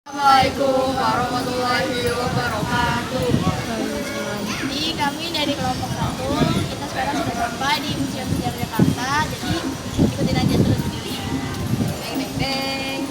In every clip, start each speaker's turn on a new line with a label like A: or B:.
A: Assalamualaikum warahmatullahi wabarakatuh. Jadi kami dari kelompok 1, kita sekarang sudah sampai di Museum Sejarah Jakarta. Jadi ikutin aja terus video ini. Deng deng deng.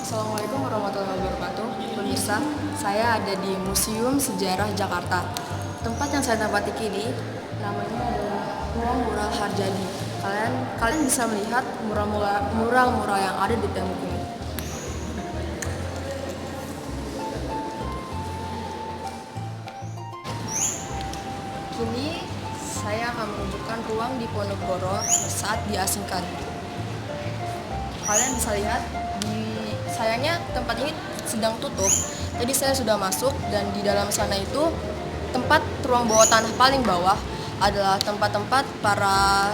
B: Assalamualaikum warahmatullahi wabarakatuh. Pemirsa, saya ada di Museum Sejarah Jakarta. Tempat yang saya tempati kini namanya adalah Ruang Mural Harjadi. Kalian bisa melihat mural-mural yang ada di tembok ini. Kini saya akan menunjukkan ruang Diponegoro saat diasingkan. Kalian bisa lihat sayangnya tempat ini sedang tutup. Jadi saya sudah masuk dan di dalam sana itu tempat ruang bawah tanah paling bawah adalah tempat-tempat para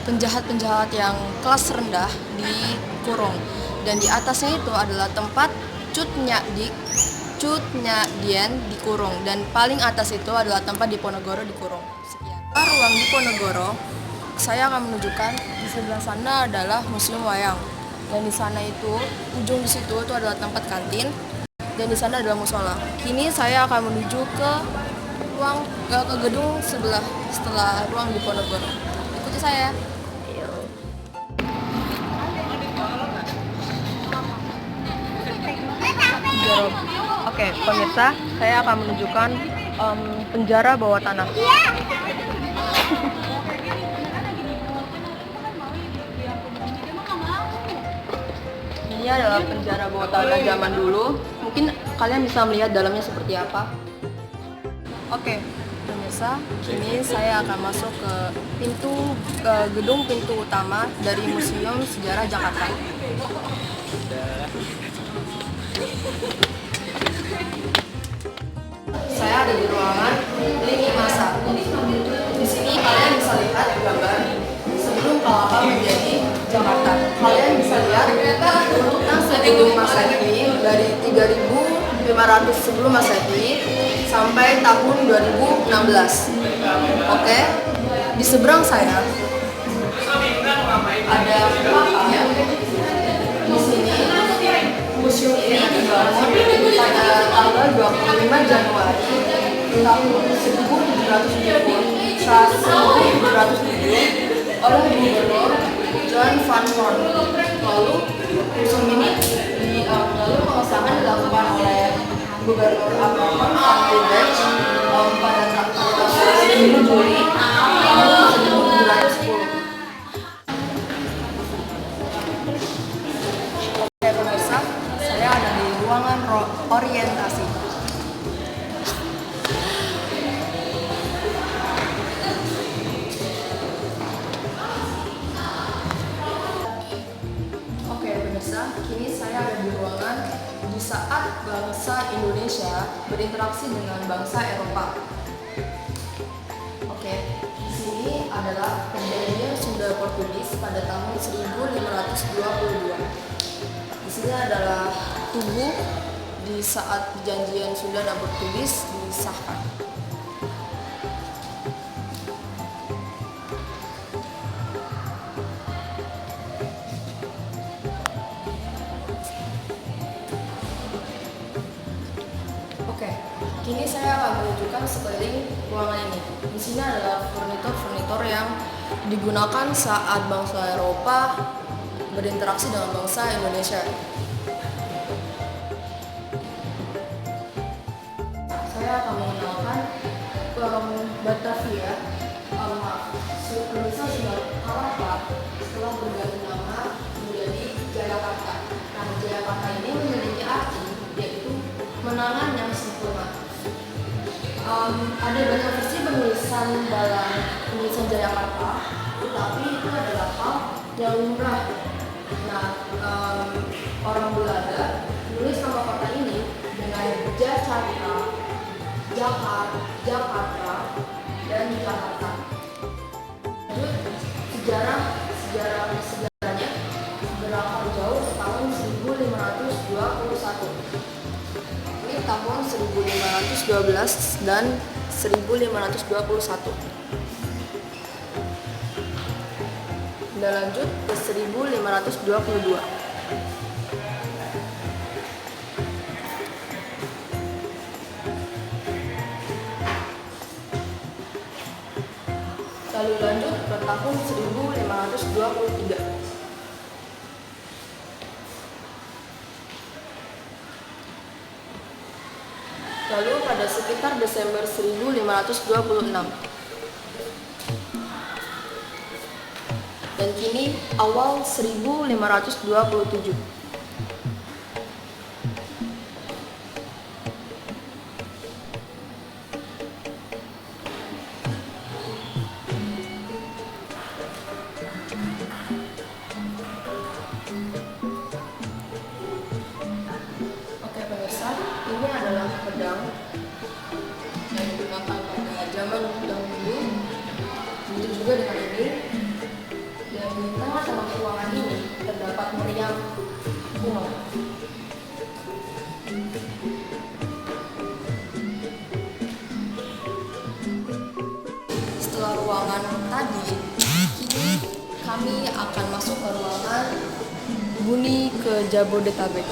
B: penjahat-penjahat yang kelas rendah dikurung. Dan di atasnya itu adalah tempat Cut Nyak Dik, Cut Nyak Dien dikurung, dan paling atas itu adalah tempat Diponegoro dikurung. Sekian. Ruang Diponegoro, saya akan menunjukkan di sebelah sana adalah Museum Wayang. Dan di sana itu, ujung di situ itu adalah tempat kantin, dan di sana adalah musola. Kini saya akan menuju ke gedung setelah ruang Diponegoro. Ikuti saya. Oke, pemirsa, saya akan menunjukkan penjara bawah tanah. Ini adalah penjara bawah tanah zaman dulu. Mungkin kalian bisa melihat dalamnya seperti apa. Oke, pemirsa, kini saya akan masuk ke gedung pintu utama dari Museum Sejarah Jakarta. Saya ada di ruangan lini masa. Di sini kalian bisa lihat gambar sebelum Kalapa menjadi Jakarta. Kalian bisa lihat tentang gedung Masehi dari 3500 sebelum Masehi sampai tahun 2016. Oke, di seberang saya ada makam. Di sini museum ini dibangun pada tanggal 25 Januari tahun 1770 oleh Gubernur John Van Horn. Lalu museum ini pengesahan dilakukan oleh Gubernur Abraham van Riebeeck pada tanggal 10 Juli tahun 1710. Oke pemirsa, saya ada di ruangan orientasi. Oke pemirsa, kini saya ada di ruangan di saat bangsa Indonesia berinteraksi dengan bangsa Eropa. Oke, di sini adalah perjanjian Sunda Portugis pada tahun 1522. Di sini adalah tugu di saat perjanjian Sunda dan Portugis disahkan. Oke, kini saya akan menunjukkan sekeliling ruangan ini. Di sini adalah furnitur-furnitur yang digunakan saat bangsa Eropa berinteraksi dengan bangsa Indonesia. Saya akan mengenalkan Batavia, Indonesia sudah Kalapa setelah berganti nama menjadi Jayakarta. Nah, Jayakarta ini memiliki arti yaitu menangan yang sempurna. Ada banyak versi penulisan dalam penulisan Jayakarta, tetapi itu adalah hal yang lumrah. Nah, orang Belanda menulis nama kota ini dengan Jakarta Jakarta, dan Jakarta. Lanjut, sejarahnya berakar jauh ke tahun 1521. Ini tahun 1512 dan 1521. Dan lanjut ke 1522. Lalu lanjut ke tahun 1523. Lalu pada sekitar Desember 1526. Dan kini awal 1527. Oke pemirsa, ini adalah pedang yang digunakan pada zaman dahulu. Begitu juga dengan ini. Dan di tengah-tengah ruangan ini terdapat meriam kuno. Setelah ruangan tadi, kini kami akan masuk ke ruangan Buni ke Jabodetabek.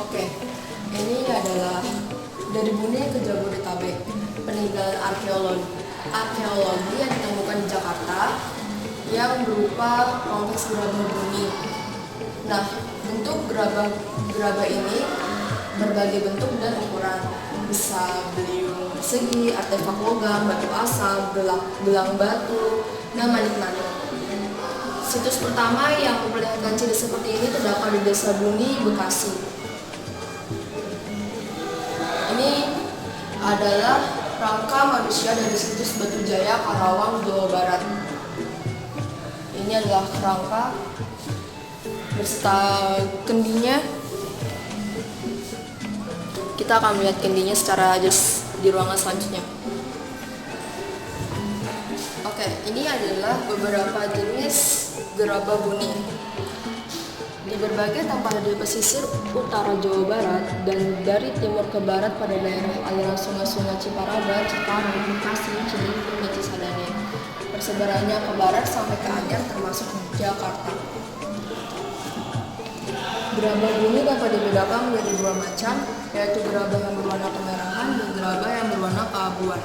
B: Oke, ini adalah dari Buni ke Jabodetabek, peninggalan arkeologi yang ditemukan di Jakarta yang berupa kompleks gerabah Buni. Nah, bentuk gerabah ini berbagai bentuk dan ukuran, bisa beliung persegi, artefak logam, batu asam, gelang batu, dan manik-manik. Situs pertama yang memperlihatkan ciri seperti ini terdapat di Desa Buni, Bekasi. Ini adalah rangka manusia dari situs Batu Jaya, Karawang, Jawa Barat. Ini adalah rangka beserta kendinya. Kita akan melihat kendinya secara jelas di ruangan selanjutnya. Oke, ini adalah beberapa jenis gerabah Buni. Di berbagai tempat di pesisir utara Jawa Barat dan dari timur ke barat pada daerah aliran sungai-sungai Ciparaba, Cikarang, Bekasi, Cilincing, dan Cisadane. Persebarannya ke barat sampai ke Anyar termasuk Jakarta. Gerabah Buni dapat dibedakan menjadi dua macam, yaitu gerabah yang berwarna kemerahan dan gerabah yang berwarna keabuan.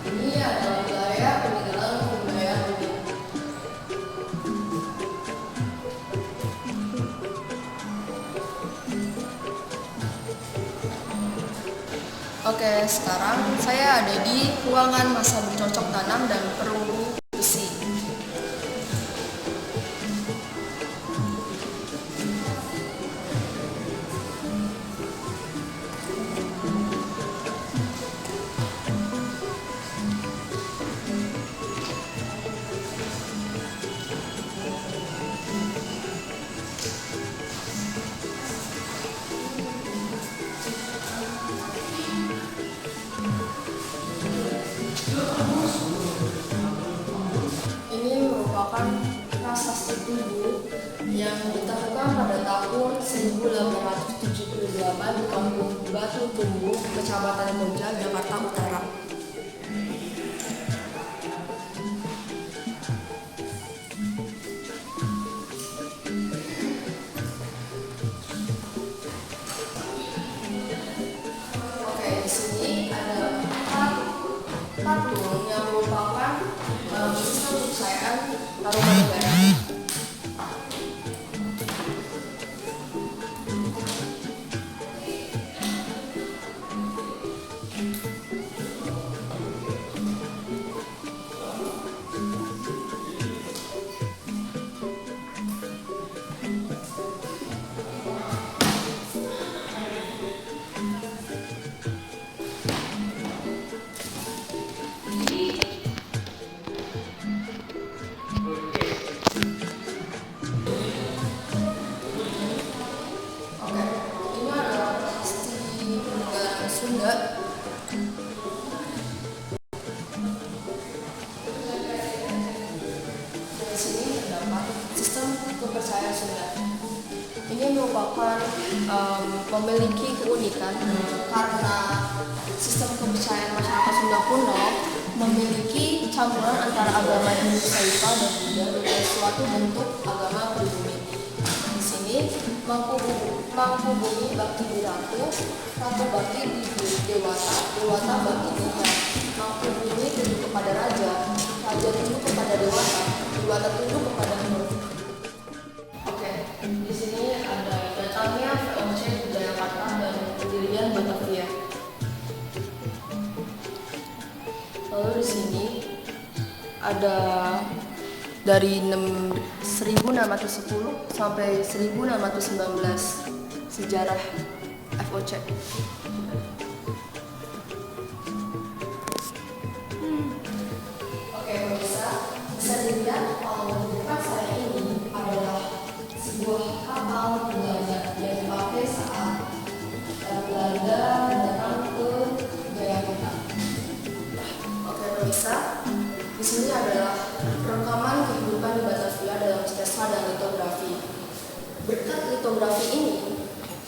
B: Ini adalah wilayah peninggalan kebudayaan Buni. Oke, sekarang saya ada di ruangan masa bercocok tanam dan perunggu besi. Ini merupakan prasasti tugu yang ditemukan pada tahun 1878 di Kampung Batu Tumbuh, Kecamatan Koja, Jakarta Utara. Oke, di sini ada patung yang merupakan sistem kepercayaan Tarumanegara. merupakan memiliki keunikan karena sistem kepercayaan masyarakat Sunda kuno memiliki campuran antara agama Hindu Saiva dan Buddha dengan suatu bentuk agama pribumi. Di sini Mangku Bumi bakti di ratu, ratu bakti di dewata, dewata bakti di hyang. Mangku Bumi tunduk kepada raja, raja tunduk kepada dewata, dewata tunduk kepada guru. Oke, di sini ada datangnya VOC Jayakarta dan pendirian Batavia. Lalu di sini ada dari 1610 sampai 1619 sejarah FOC. Oke, bisa dilihat kalau di depan saya ini adalah sebuah kapal Belanda yang dipakai saat Belanda datang ke Jayakarta. Oke, pemirsa, di sini adalah rekaman kehidupan di Batavia dalam sketsa dan litografi. Berkat litografi ini,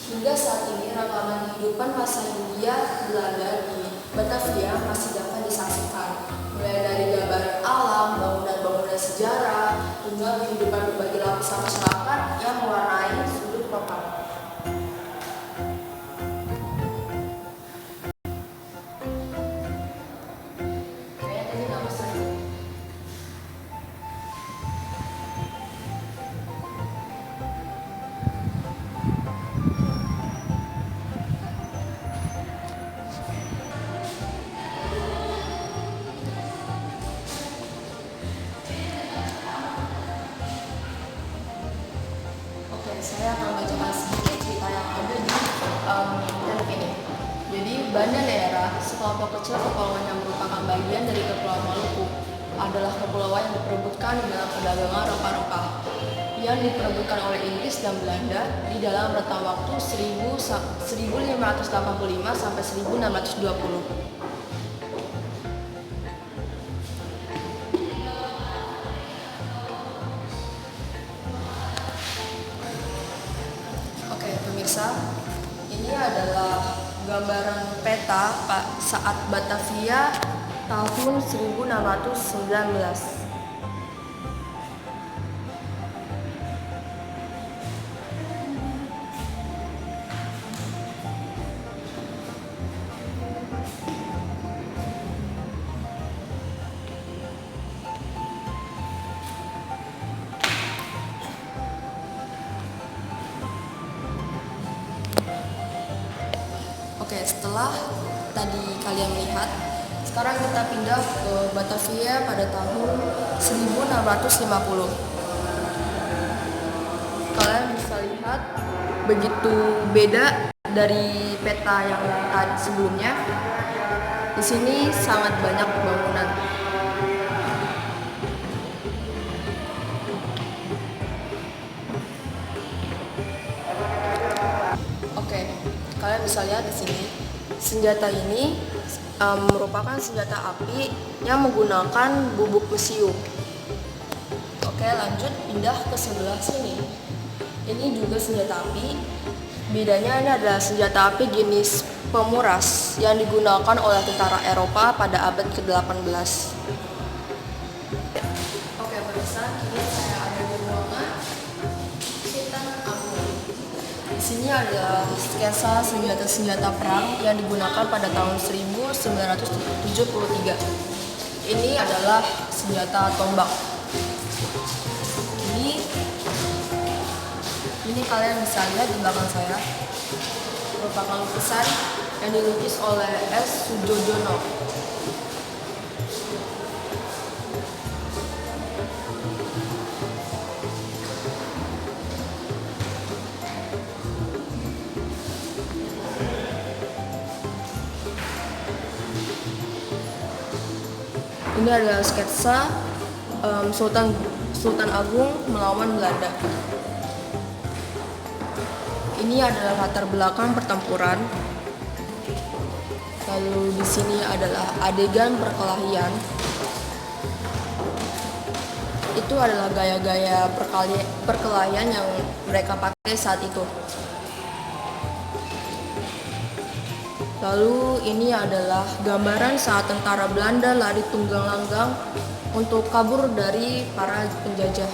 B: hingga saat ini rekaman kehidupan masa Hindia Belanda di Batavia masih dapat disaksikan, mulai dari gambaran alam, bangunan-bangunan sejarah, hingga kehidupan berbagai lapisan masyarakat yang mewarnai sudut kota. Saya akan bacakan sedikit cerita yang ada di teluk ini. Jadi, Banda Neira, sekelompok kecil kepulauan yang merupakan bagian dari Kepulauan Maluku, adalah kepulauan yang diperebutkan dalam perdagangan rempah-rempah yang diperebutkan oleh Inggris dan Belanda di dalam rentang waktu 1585 sampai 1620. Ini adalah gambaran peta saat Batavia tahun 1619. Oke, setelah tadi kalian melihat, sekarang kita pindah ke Batavia pada tahun 1650. Kalian bisa lihat begitu beda dari peta yang tadi sebelumnya. Di sini sangat banyak bangunan. Kalian bisa lihat di sini, senjata ini merupakan senjata api yang menggunakan bubuk mesiu. Oke, lanjut pindah ke sebelah sini. Ini juga senjata api. Bedanya ini adalah senjata api jenis pemuras yang digunakan oleh tentara Eropa pada abad ke-18. Oke, pemirsa, kini saya ada di ruangan Sultan Agung. Di sini ada sketsa senjata-senjata perang yang digunakan pada tahun 1973. Ini adalah senjata tombak. Ini kalian bisa lihat di belakang saya, merupakan lukisan yang dilukis oleh S. Sujojono. Ini adalah sketsa Sultan Agung melawan Belanda. Ini adalah latar belakang pertempuran. Lalu di sini adalah adegan perkelahian. itu adalah gaya-gaya perkelahian yang mereka pakai saat itu. Lalu ini adalah gambaran saat tentara Belanda lari tunggang langgang untuk kabur dari para penjajah.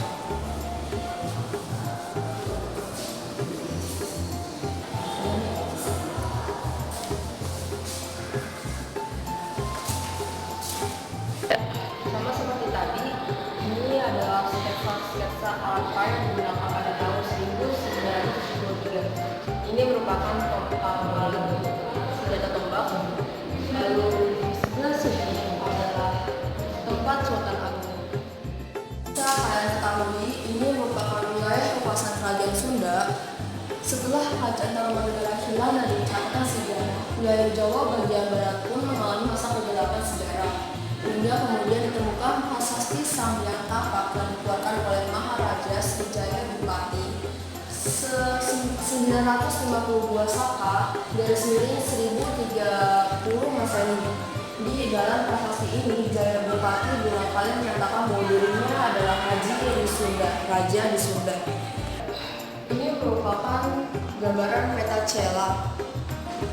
B: Sama seperti tadi, ini adalah sketsa alat fire yang digunakan pada tahun 1973. Ini merupakan senjata tombak. Lalu di sebelah sini adalah tempat Sultan Agung. Bisa kalian ketahui, ini merupakan wilayah kekuasaan Kerajaan Sunda. Setelah Kerajaan Tarumanegara hilang dari catatan sejarah, wilayah Jawa bagian barat pun mengalami masa kegelapan sejarah. Hingga kemudian ditemukan prasasti Sang Hyang Tapak yang dikeluarkan oleh Maharaja Srijaya Bupati 952 Saka dari miring 1030 Masehi. Di dalam prasasti ini, Jaya Bupati berulang kali menyatakan bahwa dirinya adalah raja di Sunda. Ini merupakan gambaran peta Cella.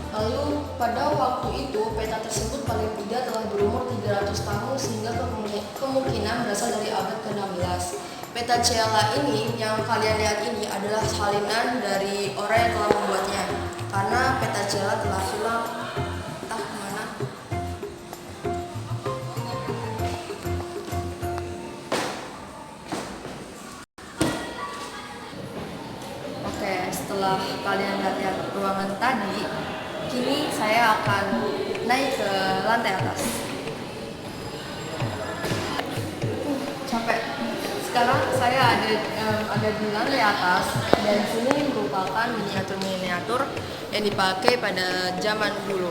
B: Lalu pada waktu itu peta tersebut paling tidak telah berumur 300 tahun sehingga kemungkinan berasal dari abad ke-16. Peta Cella ini yang kalian lihat ini adalah salinan dari orang yang telah membuatnya. Karena peta Cella telah hilang entah kemana. Oke, setelah kalian lihat ruangan tadi, kini saya akan naik ke lantai atas. Capek. Sekarang saya ada di lantai atas dan sini merupakan miniatur yang dipakai pada zaman dulu.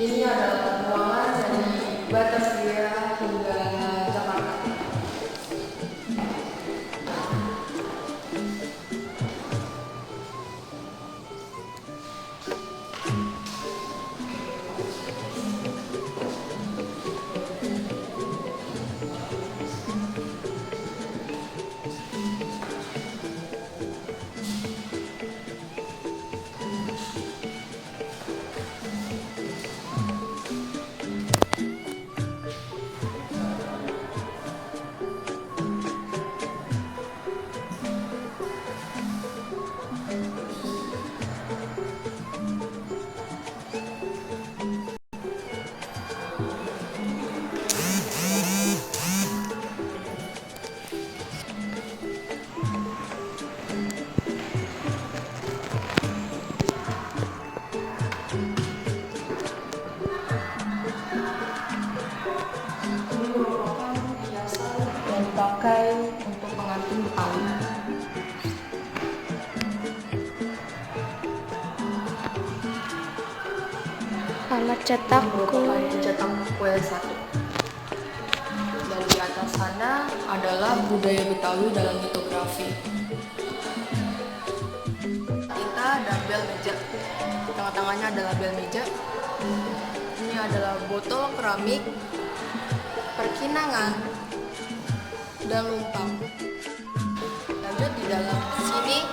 B: Ini adalah ruangan dari Batavia hingga Jakarta. Ini merupakan hiasan yang dipakai untuk pengantin Betawi.
A: Alat cetak
B: Merupakan cetak kue satu. Dan di atas sana adalah budaya Betawi dalam litografi. Tinta dan bel meja. Tengah-tengahnya adalah bel meja. Ini adalah botol keramik, perkinangan, dan lumpang. Lanjut di dalam sini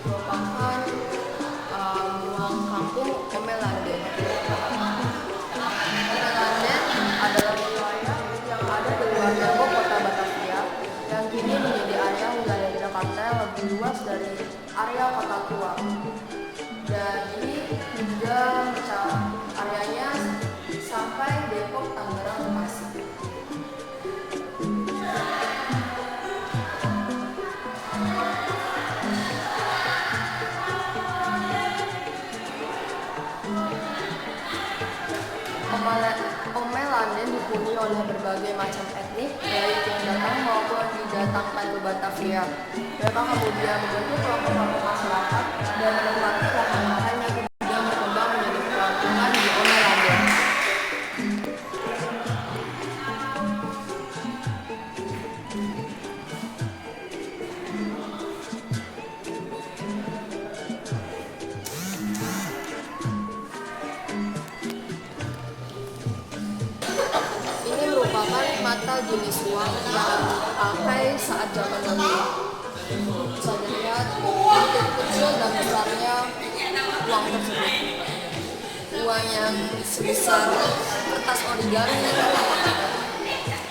B: merupakan ruang kampung Omelanden. Omelanden adalah wilayah yang ada di luar tembok kota Batavia yang kini menjadi area wilayah Jakarta yang lebih luas dari area kota tua. Dan ini juga areanya sampai Depok, Tangerang, Bekasi. Landen dihuni oleh berbagai macam etnik, baik yang datang maupun didatangkan ke Batavia. Mereka kemudian membentuk kelompok-kelompok masyarakat dan menempati lahan-lahan yang kemudian berkembang menjadi perkampungan di Oma Landen. Ini merupakan mata jenis uang yang dipakai saat zaman dahulu. Bisa dilihat bentuk kecil dan besarnya uang tersebut. Uang yang sebesar kertas origami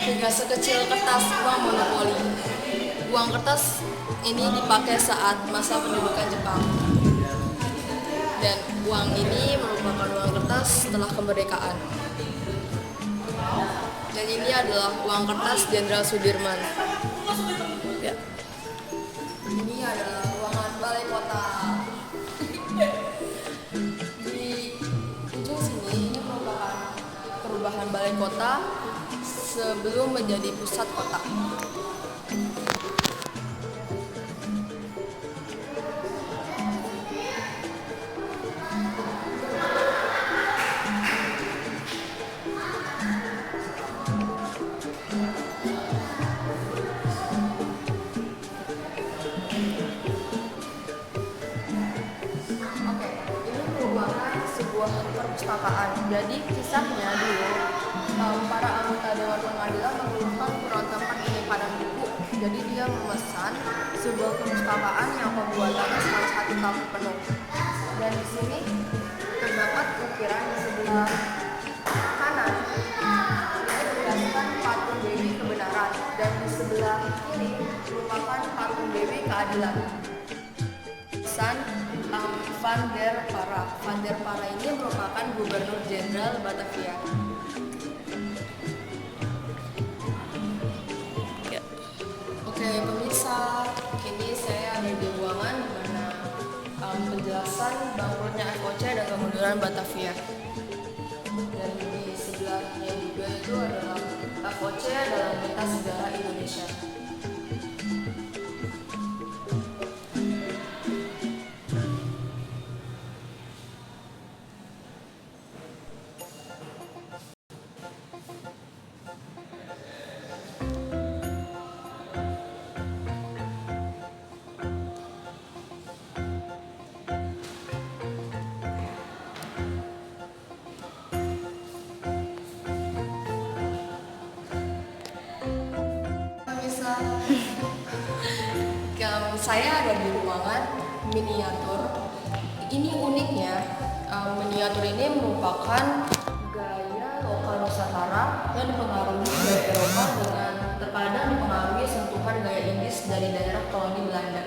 B: hingga sekecil kertas uang monopoli. Uang kertas ini dipakai saat masa pendudukan Jepang. Dan uang ini merupakan uang kertas setelah kemerdekaan. Dan ini adalah uang kertas Jenderal Sudirman. Ya. Ini adalah ruangan balai kota. Di ujung sini ini merupakan perubahan balai kota sebelum menjadi pusat kota. Oke, ini merupakan sebuah perpustakaan. Jadi kisahnya dulu para anggota Dewan Pengadilan mengeluhkan kurang tempat penyimpanan buku. Jadi dia memesan sebuah perpustakaan yang pembuatannya salah satu tahun penuh. Dan di sini terdapat ukiran di sebelah kanan ini berhiaskan patung Dewi Kebenaran dan di sebelah kiri merupakan patung Dewi Keadilan. Van der Para. Van der Para ini merupakan Gubernur Jenderal Batavia. Ya. Oke pemirsa, kini saya ada di ruangan di mana penjelasan bangkrutnya FOC dan kemunduran Batavia. Dan di sebelahnya juga itu adalah FOC dalam peta sejarah Indonesia. Saya ada di ruangan miniatur. Ini uniknya, miniatur ini merupakan gaya lokal Nusantara yang dipengaruhi gaya Eropa dengan terkadang dipengaruhi sentuhan gaya Inggris dari daerah koloni Belanda.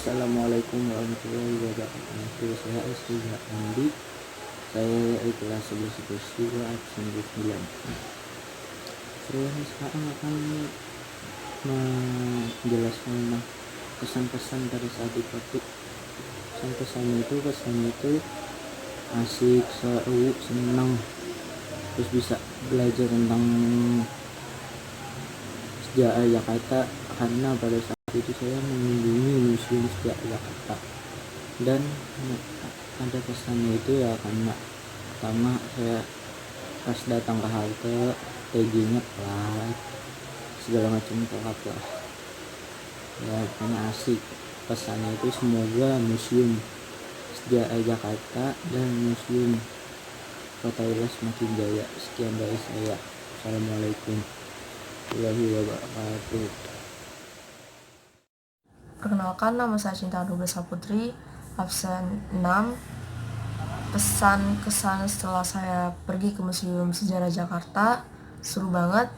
C: Assalamualaikum warahmatullahi wabarakatuh. Saya Asriya Andi. Saya dari kelas 11 absen 9. Saya sekarang akan menjelaskan pesan-pesan dari saat dipetik. Pesan itu asik, seru, senang, terus bisa belajar tentang sejarah Jakarta karena pada saat itu saya mengunjungi Museum Sejarah Jakarta dan ada kesannya itu ya karena pertama saya pas datang ke halte TG-nya plat segala macam lengkap lah ya, pokoknya asik. Pesannya itu semoga Museum Sejarah Jakarta dan Museum Kota Ilas semakin jaya. Sekian dari saya. Assalamualaikum warahmatullahi wabarakatuh.
B: Perkenalkan, nama saya Cinta Nugresa Putri. absen 6. Pesan kesan setelah saya pergi ke Museum Sejarah Jakarta, seru banget.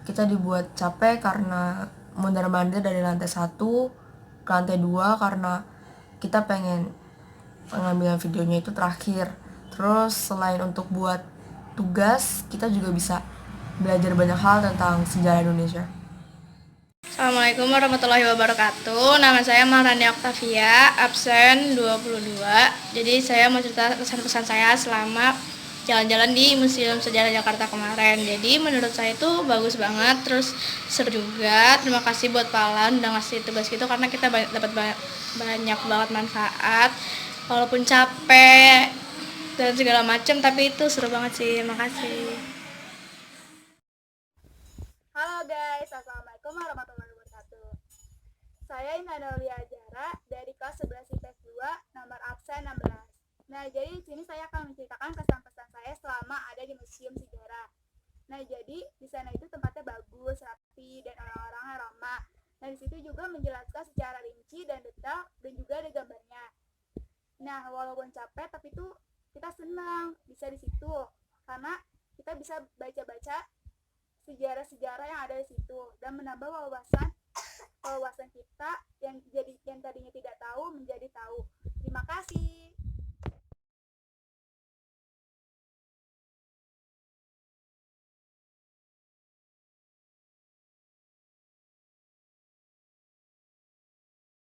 B: Kita dibuat capek karena mondar-mandir dari lantai 1 ke lantai 2 karena kita pengen pengambilan videonya itu terakhir. Terus selain untuk buat tugas, kita juga bisa belajar banyak hal tentang sejarah Indonesia.
A: Assalamualaikum warahmatullahi wabarakatuh. Nama saya Mahrani Oktavia, absen 22. Jadi saya mau cerita pesan-pesan saya selama jalan-jalan di Museum Sejarah Jakarta kemarin. Jadi menurut saya itu bagus banget, terus seru juga. Terima kasih buat Pak Alan udah ngasih tugas gitu karena kita dapat banyak banget manfaat. Walaupun capek dan segala macam, tapi itu seru banget sih. Terima kasih.
D: Halo guys, Assalamualaikum warahmatullahi wabarakatuh. Saya Indah Nolia Jara dari kelas 11 IPS 2, nomor absen 16. Nah, jadi di sini saya akan menceritakan kesan-pesan saya selama ada di Museum Sejarah. Nah, jadi di sana itu tempatnya bagus, rapi, dan orang-orangnya ramah. Nah, di situ juga menjelaskan secara rinci dan detail dan juga ada gambarnya. Nah, walaupun capek, tapi tuh kita senang bisa di situ karena kita bisa baca-baca sejarah-sejarah yang ada di situ dan menambah wawasan kita yang tadinya tidak tahu menjadi tahu. Terima kasih.